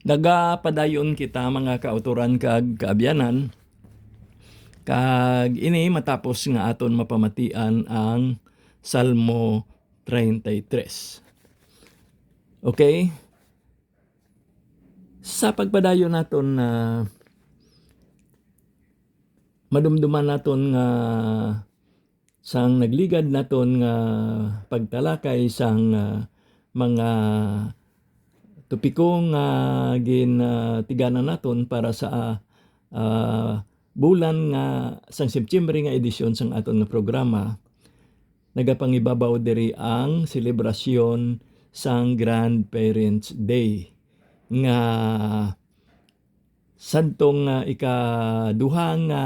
Nagapadayon kita mga kauturan kag kaabyanan kag ini matapos nga aton mapamatian ang Salmo 33. Okay? Sa pagpadayon naton na madumduman naton nga sang nagligad naton nga pagtalakay sang mga topiko nga gintiganan naton para sa bulan nga sang September nga edisyon sang aton nga programa. Nagapangibabaw diri ang selebrasyon sang Grandparents' Day nga sadtong ikaduha nga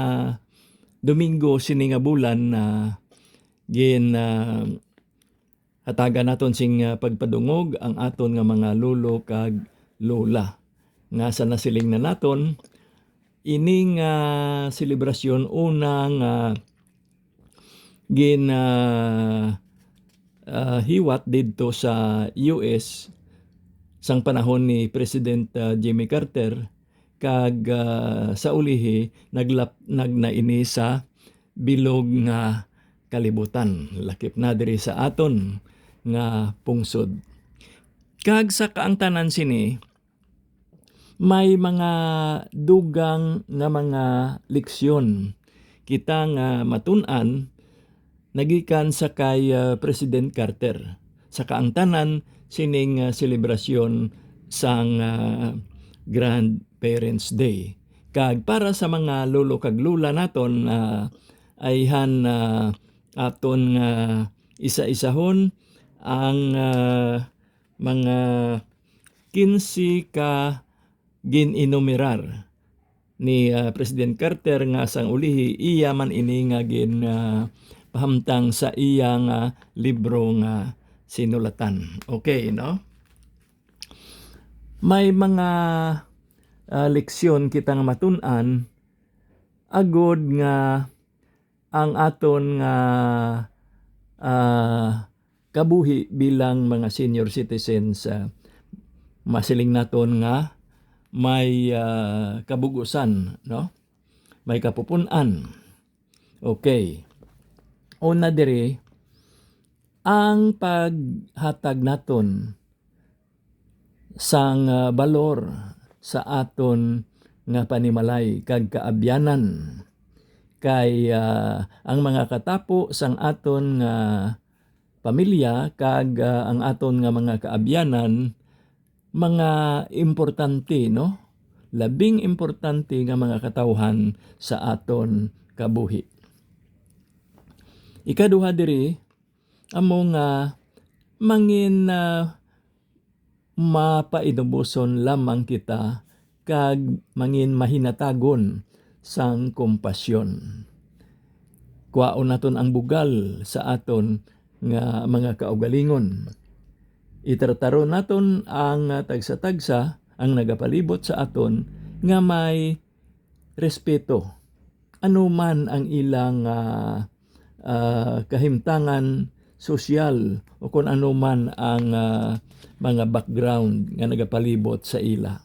Domingo sini nga bulan na hatagan naton sing pagpadungog ang aton nga mga lolo kag lola. Nga sa nasiling na naton ining selebrasyon unang hiwat didto sa US sang panahon ni President Jimmy Carter kag sa ulihi nagnaini sa bilog nga kalibutan lakip na diri sa aton nga pungsod. Kag sa kaangtanan sini may mga dugang nga mga leksyon kita nga matun-an nagikan sa kay President Carter sa kaangtanan sining selebrasyon sang Grandparents' Day. Kag para sa mga lolo kag lula naton ayhan aton isa-isahon ang mga 15 ka gininumerar ni President Carter nga sang ulihi iya man ini nga pahamtang sa iyang libro nga sinulatan. Okay, no? May mga leksyon kita nga matun-an agod nga ang aton nga kabuhi bilang mga senior citizens masiling naton nga may kabugusan, no? May kapupun-an. Okay. Una diri ang paghatag naton sang balor sa aton nga panimalay kag kaabyanan kay ang mga katapo sang aton nga pamilya kag ang aton nga mga kaabyanan mga importante, no? Labing importante nga mga katawhan sa aton kabuhi. Ikaduha diri amo nga mangin mapainubuson lamang kita kag mangin mahinatagon sang kompasyon. Kuwaon naton ang bugal sa aton nga mga kaugalingon. Itartaro naton ang tagsa-tagsa ang nagapalibot sa aton nga may respeto. Ano man ang ilang kahimtangan sosyal o kung ano man ang mga background nga nagapalibot sa ila.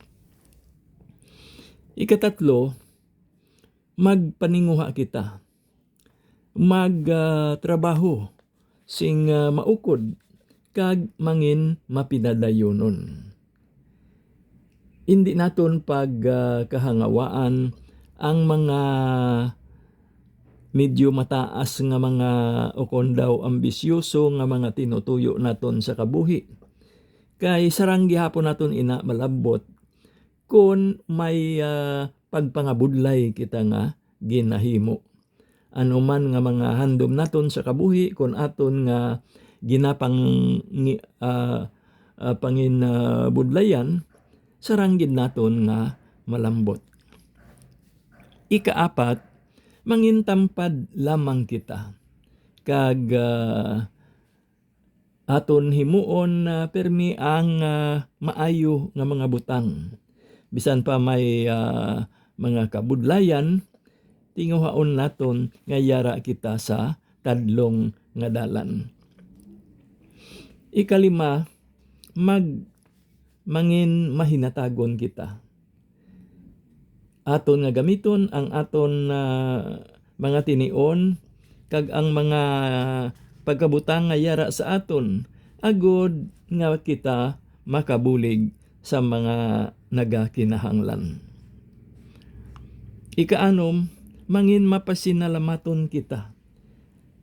Ikatatlo, magpaninguha kita. Magtrabaho sing maukod kag mangin mapinadayonon. Hindi naton pagkahangawaan ang mga medyo mataas nga mga o kon daw ambisyoso nga mga tinutuyo naton sa kabuhi. Kay sarang gihapon naton ina malabot kung may pagpangabudlay kita nga ginahimo. Ano man nga mga handom naton sa kabuhi kung aton nga panginbudlayan sarang gid naton nga malambot. Ikaapat, mangintampad lamang kita kag aton himuon permi ang maayo nga mga butang. Bisan pa may mga kabudlayan, tinguhaon naton nga yara kita sa tadlong nga dalan. Ikalima, mangin mahinatagon kita. Aton nga gamiton ang aton mga tinion kag ang mga pagkabutang nga yara sa aton agod nga kita makabulig sa mga nagakinahanglan. Ikaanom, mangin mapasinalamaton kita.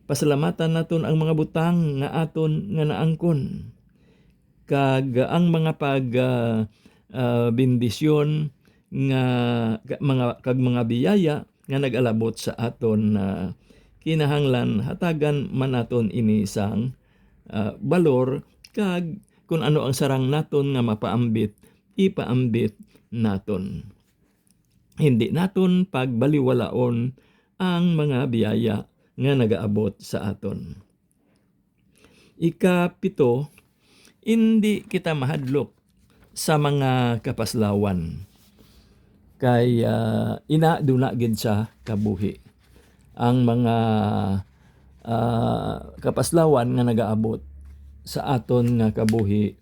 Pasalamatan naton ang mga butang nga aton nga naangkon. Kag ang mga bendisyon nga mga biyaya nga nagalabot sa aton kinahanglan hatagan man naton ini sang balor kag kung ano ang sarang naton nga mapaambit ipaambit naton. Hindi naton pagbaliwalaon ang mga biyaya nga nagaabot sa aton. Ikapito, hindi kita mahadlok sa mga kapaslawan. Kay inaduna gid sa kabuhi. Ang mga kapaslawan nga nagaabot sa aton nga kabuhi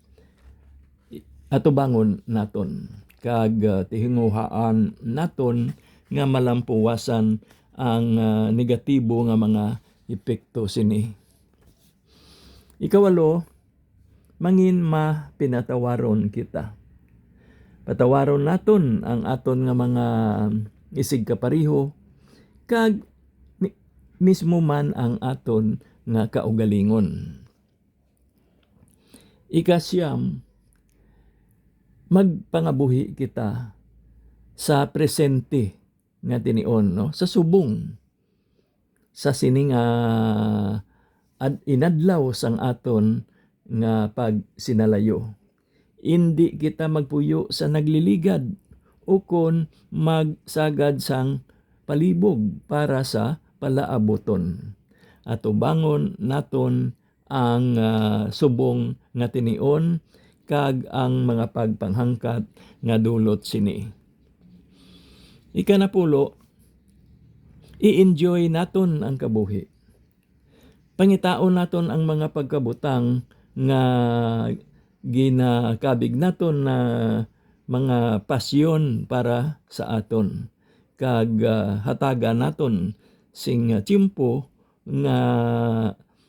atubangon naton. Kag tihinguhaan naton nga malampuwasan ang negatibo nga mga epekto sini. Ikawalo, mangin pinatawaron kita. Patawaron naton ang aton nga mga isig kapariho kag mismo man ang aton nga kaugalingon. Ikasyam, magpangabuhi kita sa presente nga tinion, no? Sa subong sa sining inadlaw sang aton nga pagsinalayo. Hindi kita magpuyo sa nagliligad ukon magsagad sang palibog para sa palaaboton. At ubangon naton ang subong nga tinion kag ang mga pagpanghangkat nga dulot sini. Ikanapulo, i-enjoy naton ang kabuhi. Pangitaon naton ang mga pagkabutang nga ginakabig naton na mga pasyon para sa aton. Kag hataga naton sing tiempo nga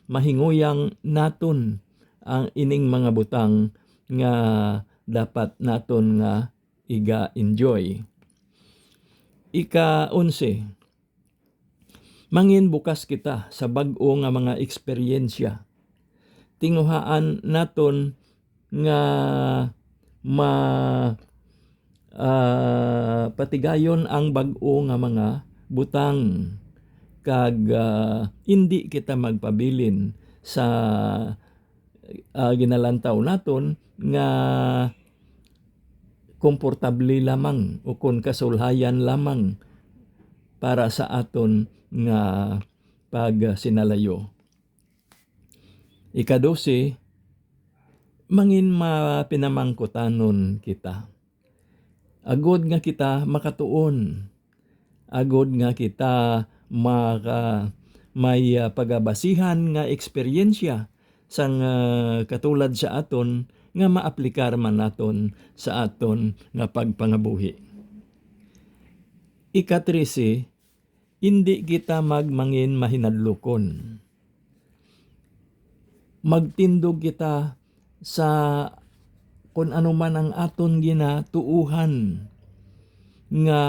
mahinguyang naton ang ining mga butang nga dapat naton nga iga-enjoy. Ika-11, mangin bukas kita sa bag-o nga mga eksperyensya. Tinguhaan naton nga patigayon ang bag-o nga mga butang kag hindi kita magpabilin sa ginalantaw naton nga komportable lamang o kung kasulhayan lamang para sa aton nga pagsinalayo. Ika-12, mangin pinamangkutanon kita. Agod nga kita makatuon. Agod nga kita may pagabasihan nga eksperyensya sang katulad sa aton nga maaplikar man naton sa aton nga pagpangabuhi. Ika-13, hindi kita mangin mahinadlokon. Magtindog kita sa kung ano man ang aton ginatuuhan nga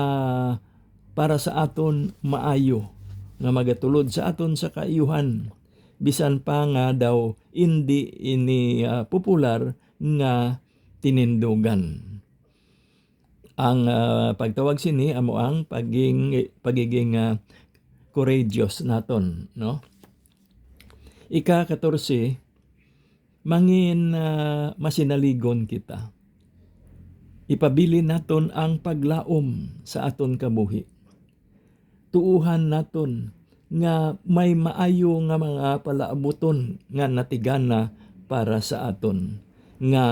para sa aton maayo nga magatulod sa aton sa kaayuhan. Bisan pa nga daw hindi ini popular nga tinindugan. Ang pagtawag sini amo ang pagiging courageous naton, no? Ika-14, mangin masinaligon kita. Ipabilin naton ang paglaom sa aton kabuhi. Tuuhan naton nga may maayo nga mga palaabuton nga natigana para sa aton. Nga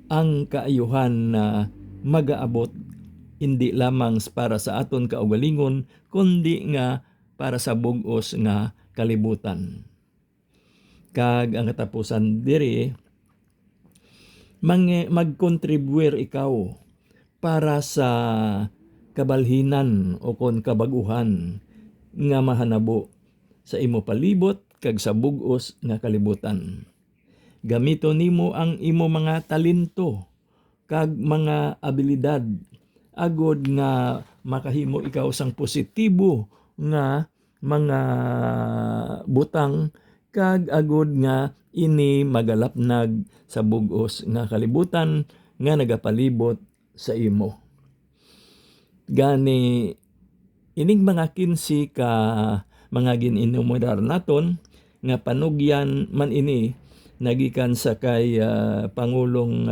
ang kaayuhan na magaabot hindi lamang para sa aton kaugalingon kundi nga para sa bug-os nga kalibutan. Kag ang katapusan diri magkontribuer ikaw para sa kabalhinan o kon kabaguhan nga mahanabo sa imo palibot kag sa bug-os nga kalibutan. Gamito nimo ang imo mga talento kag mga abilidad agod nga makahimo ikaw sang positibo nga mga butang kag agod nga ini magalapnag sa bug-os nga kalibutan nga nagapalibot sa imo. Gani ining mga 15 ka mga gininumudar naton nga panugyan man ini nagikan sa kay Pangulong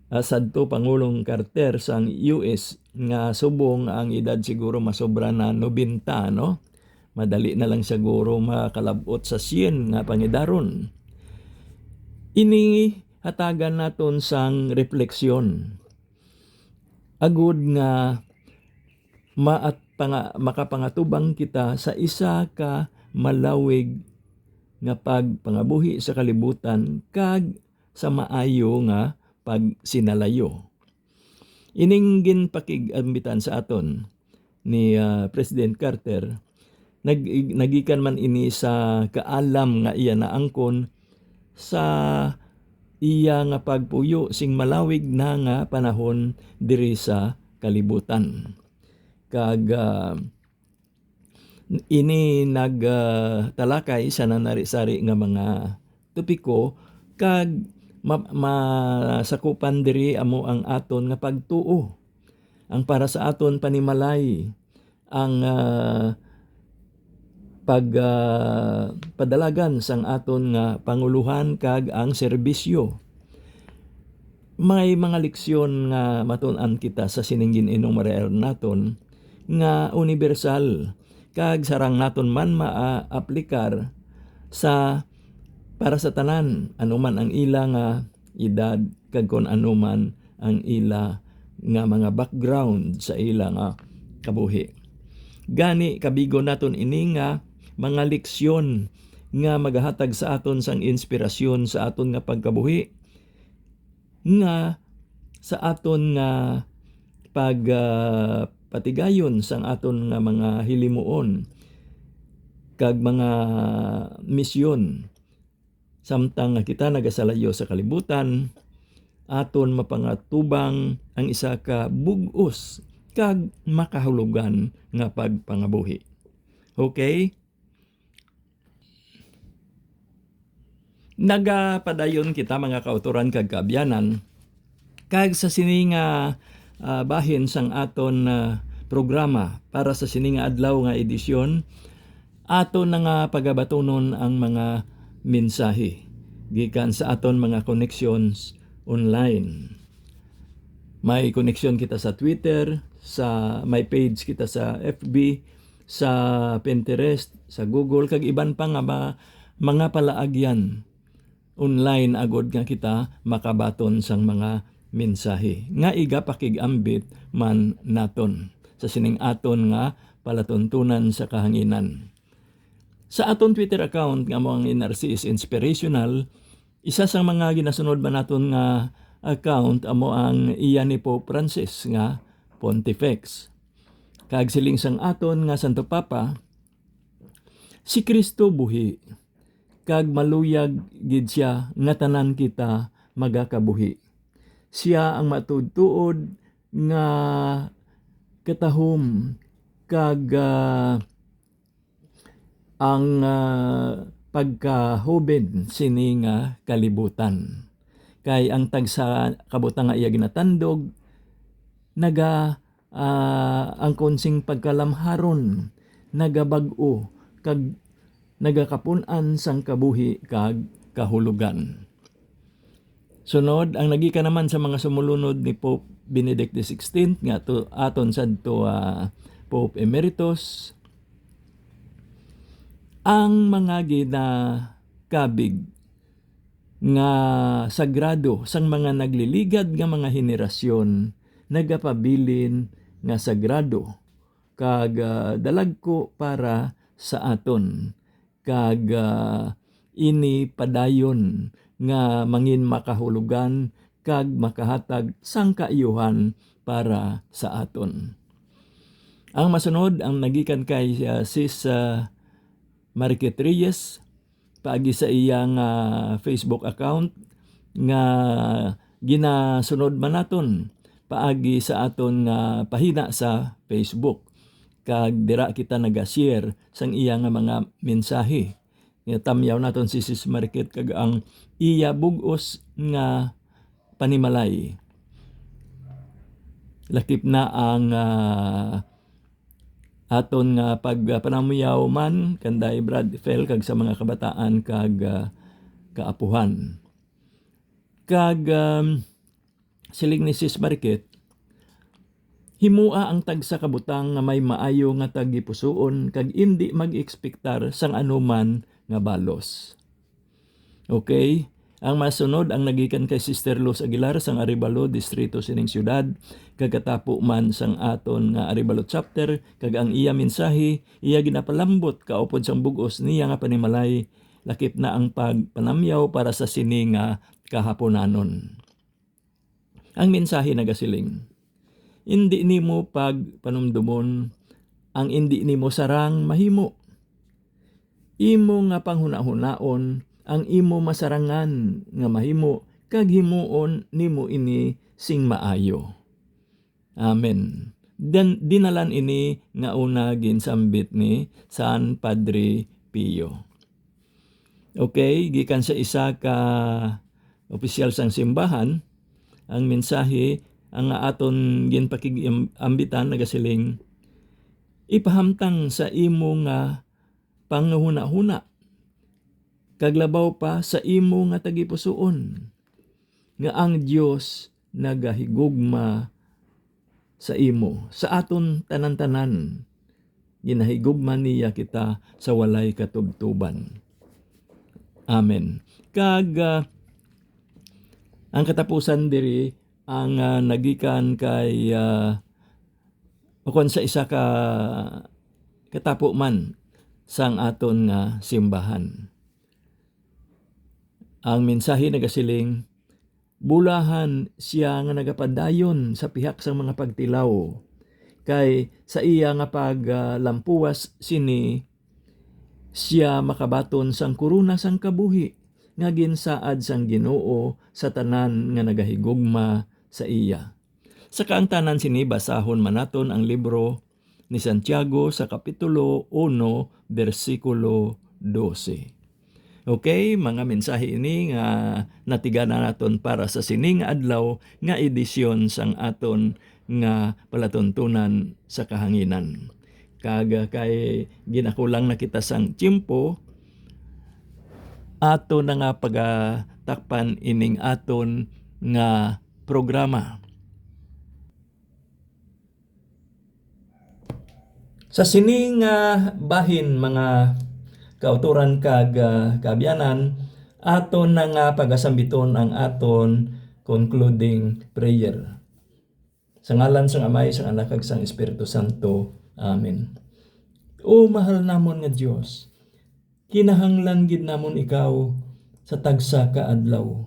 sadto Pangulong Carter sang US nga subong ang edad siguro masobra na 90, no? Madali na lang siguro makalabot sa 100 nga pangidaron. Ini hatagan naton sang refleksyon. Agud nga makapangatubang kita sa isa ka malawig nga pagpangabuhi sa kalibutan kag sa maayo nga pagsinalayo. Ining ginpakig-ambitan sa aton ni President Carter, nagikan man ini sa kaalam nga iya naangkon sa iya nga pagpuyo sing malawig na nga panahon diri sa kalibutan. Kag ini nagtalakay sa nanari-sari nga mga topiko kag masakupan diri amo ang aton nga pagtuo. Ang para sa aton panimalay ang padalagan sang aton nga panguluhan kag ang serbisyo. May mga leksyon nga matun-an kita sa sininggin enumerar naton nga universal kag sarang naton man maaplikar sa para sa tanan anuman ang ila nga edad kag kon anuman ang ila nga mga background sa ila nga kabuhi. Gani kabigo naton ini nga mga leksyon nga magahatag sa aton sang inspirasyon sa aton nga pagkabuhi nga sa aton nga patigayon sang aton nga mga hilimuon kag mga misyon. Samtang nga kita nagasalayo sa kalibutan, aton mapangatubang ang isa ka bug-os kag makahulugan nga pagpangabuhi. Okay? Nagapadayon kita mga kauturan kag kaabyanan kag sa sininga bahin sang aton programa para sa sininga adlaw nga edisyon aton nga pagabatunon ang mga mensahe gikan sa aton mga connections online. May connection kita sa Twitter, may page kita sa FB, sa Pinterest, sa Google kag iban pa nga mga palaagyan online agod nga kita makabaton sang mga mensahe nga iga pakigambit man naton sa sining aton nga palatuntunan sa kahanginan. Sa aton Twitter account nga mo ang NRC is Inspirational, isa sa mga ginasunod ba naton nga account amo ang iya ni Pope Francis nga Pontifex. Kag siling sang aton nga Santo Papa, si Kristo buhi kag maluyag gid siya nga tanan kita magakabuhi. Siya ang matudtuod nga katahom kag ang pagkahubid sini nga kalibutan. Kay ang tagsa kabutang nga iya ginatandog ang konsing pagkalamharon nagabag-o kag nagakapun-an sang kabuhi kag kahulugan. Sunod, ang nagika naman sa mga sumulunod ni Pope Benedict XVI nga aton sadto Pope Emeritus, ang mga ginakabig nga sagrado sang mga nagliligad nga mga henerasyon nagapabilin nga sagrado kag dalagko para sa aton kag ini padayon nga mangin makahulugan kag makahatag sang kaayuhan para sa aton. Ang masunod ang nagikan kay Sis Marquet Reyes paagi sa iyang Facebook account nga ginasunod man naton paagi sa aton pahina sa Facebook. Kag dira kita naga-share sang iya nga mga mensahe. Tamyaw naton si Sis Marquet kag ang iya bugos nga panimalay. Lakip na ang aton nga pagpanamuyaw man kanday Brad Fel kag sa mga kabataan kag kaapuhan. Kag siling ni Sis Marquet, himua ang tagsa kabutang nga may maayo nga tagipusoon kag indi mag-ekspektar sang anuman nga balos. Okay? Ang masunod ang nagikan kay Sister Luz Aguilar sang Arevalo distrito sining syudad, kagatapo man sang aton nga Arevalo chapter, kag ang iya mensahe iya ginapalambot kaupod sang bugos niya nga panimalay, lakip na ang pagpanamyaw para sa sini nga kahaponanon. Ang mensahe nagasiling, hindi nimo pagpanumdumon ang hindi nimo sarang mahimo. Imo nga panghuna-hunaon ang imo masarangan nga mahimo kag himuon nimo ini sing maayo. Amen. Dinalan ini nga una ginsambit ni San Padre Pio. Okay, gikan sa isa ka opisyal sang simbahan, ang mensahe ang aton ginpakig-ambitan nagasiling, ipahamtang sa imo nga panghuna-huna kaglabaw pa sa imo nga tagipusoon nga ang Dios nagahigugma sa imo, sa aton tanan-tanan ginahigugma niya kita sa walay katubtuban. Amen. Kag ang katapusan diri ang nagikan kay ukon sa isa ka katapo man sang aton simbahan. Ang mensahe nagasiling, bulahan siya nga nagapadayon sa pihak sang mga pagtilaw, kay sa iya nga paglampuwas sini siya makabaton sang kuruna sang kabuhi nga ginsaad sang Ginoo sa tanan nga nagahigugma sa iya. Sa kaangtanan sini basahon manaton ang libro ni Santiago sa kapitulo 1 bersikulo 12. Okay, mga mensahe ini nga natigana naton para sa sining adlaw nga edisyon sang aton nga palatuntunan sa kahanginan. Kag kay ginakulang na kita sang tiempo, ato na nga pagatakpan ining aton nga programa. Sa sining bahin mga kauturan kag kaabyanan, aton na nga pagasambiton ang aton concluding prayer. Sa ngalan sang Amay, sang Anak kag sang Espiritu Santo. Amen. O mahal namon nga Dios, kinahanglan gid namon ikaw sa tagsa ka adlaw.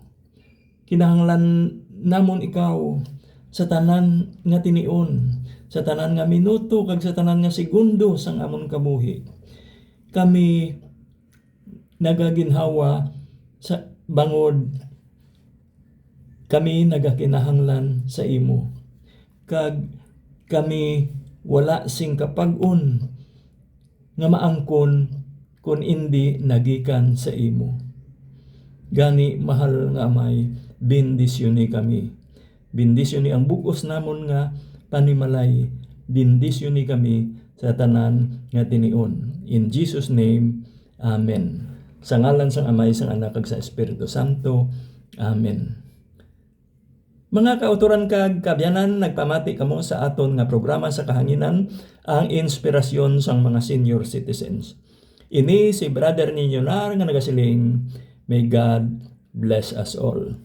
Kinahanglan namon ikaw sa tanan nga tinion, sa tanan nga minuto kag sa tanan nga segundo sang amon kabuhi. Kami nagaginhawa sa bangod, kami nagakinahanglan sa imo, kag kami wala sing kapag-on nga maangkon kung indi nagikan sa imo. Gani mahal nga Amay, bendisyoni kami. Bendisyoni ang bugos namon nga panimalay. Bendisyoni kami sa tanan nga tinion. In Jesus name, Amen. Sa ngalan sang Amay, sang Anak kag sa Espiritu Santo. Amen. Mga kauturan kag kabyanan, nagpamati kamo sa aton nga programa sa kahanginan, ang inspirasyon sang mga senior citizens. Ini si Brother ninyo nga nagasiling, may God bless us all.